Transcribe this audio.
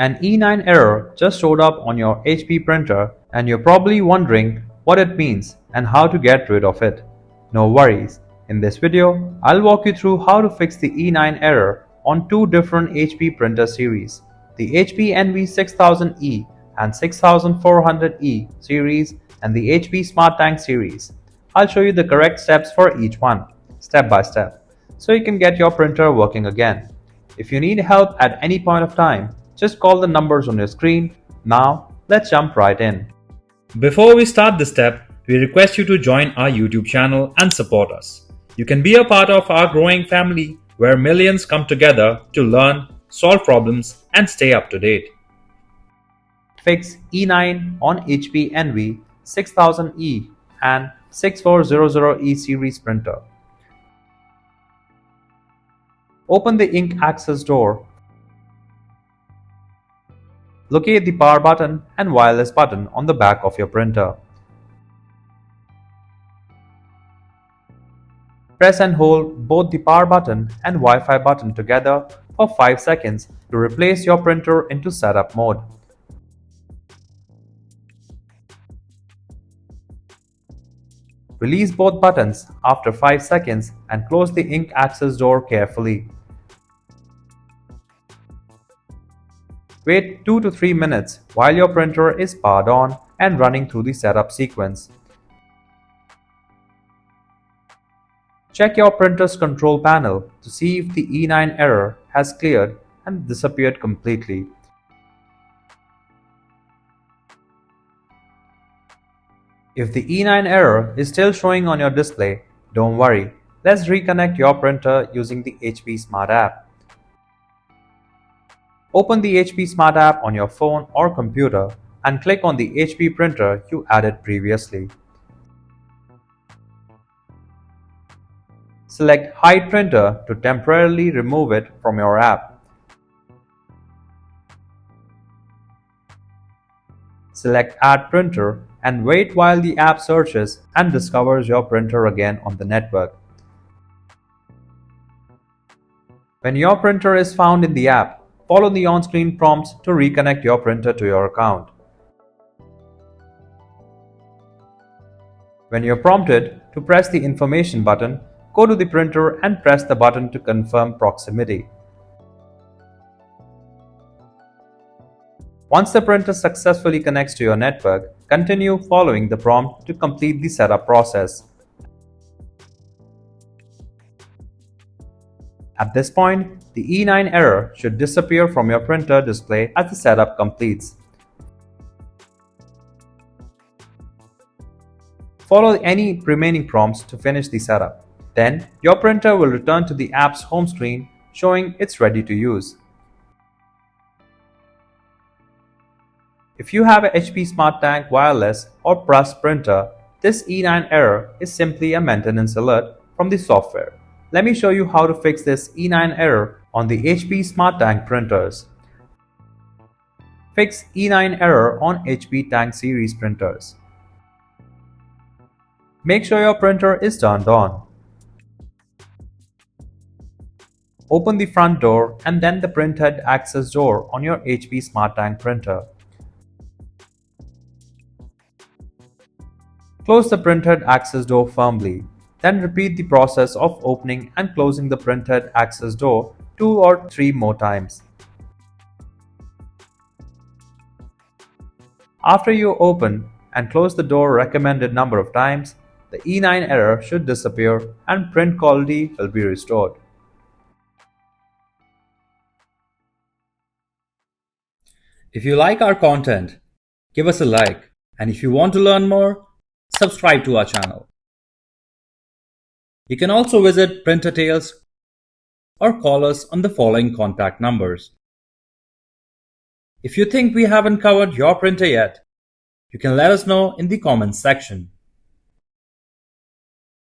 An E9 error just showed up on your HP printer and you're probably wondering what it means and how to get rid of it. No worries, in this video I'll walk you through how to fix the E9 error on two different HP printer series, the HP Envy 6000E and 6400E series and the HP Smart Tank series. I'll show you the correct steps for each one, step by step, so you can get your printer working again. If you need help at any point of time, just call the numbers on your screen. Now, let's jump right in. Before we start this step, we request you to join our YouTube channel and support us. You can be a part of our growing family where millions come together to learn, solve problems, and stay up to date. Fix E9 on HP Envy 6000E and 6400E series printer. Open the ink access door. Locate the power button and wireless button on the back of your printer. Press and hold both the power button and Wi-Fi button together for 5 seconds to replace your printer into setup mode. Release both buttons after 5 seconds and close the ink access door carefully. Wait 2 to 3 minutes while your printer is powered on and running through the setup sequence. Check your printer's control panel to see if the E9 error has cleared and disappeared completely. If the E9 error is still showing on your display, don't worry. Let's reconnect your printer using the HP Smart app. Open the HP Smart app on your phone or computer and click on the HP printer you added previously. Select Hide Printer to temporarily remove it from your app. Select Add Printer and wait while the app searches and discovers your printer again on the network. When your printer is found in the app, follow the on-screen prompts to reconnect your printer to your account. When you're prompted to press the information button, go to the printer and press the button to confirm proximity. Once the printer successfully connects to your network, continue following the prompt to complete the setup process. At this point, the E9 error should disappear from your printer display as the setup completes. Follow any remaining prompts to finish the setup. Then, your printer will return to the app's home screen showing it's ready to use. If you have a HP Smart Tank wireless or Plus printer, this E9 error is simply a maintenance alert from the software. Let me show you how to fix this E9 error on the HP Smart Tank printers. Fix E9 error on HP Tank series printers. Make sure your printer is turned on. Open the front door and then the printhead access door on your HP Smart Tank printer. Close the printhead access door firmly. Then repeat the process of opening and closing the printhead access door 2 or 3 more times. After you open and close the door recommended number of times, the E9 error should disappear and print quality will be restored. If you like our content, give us a like, and if you want to learn more, subscribe to our channel. You can also visit Printer Tales or call us on the following contact numbers. If you think we haven't covered your printer yet, you can let us know in the comments section.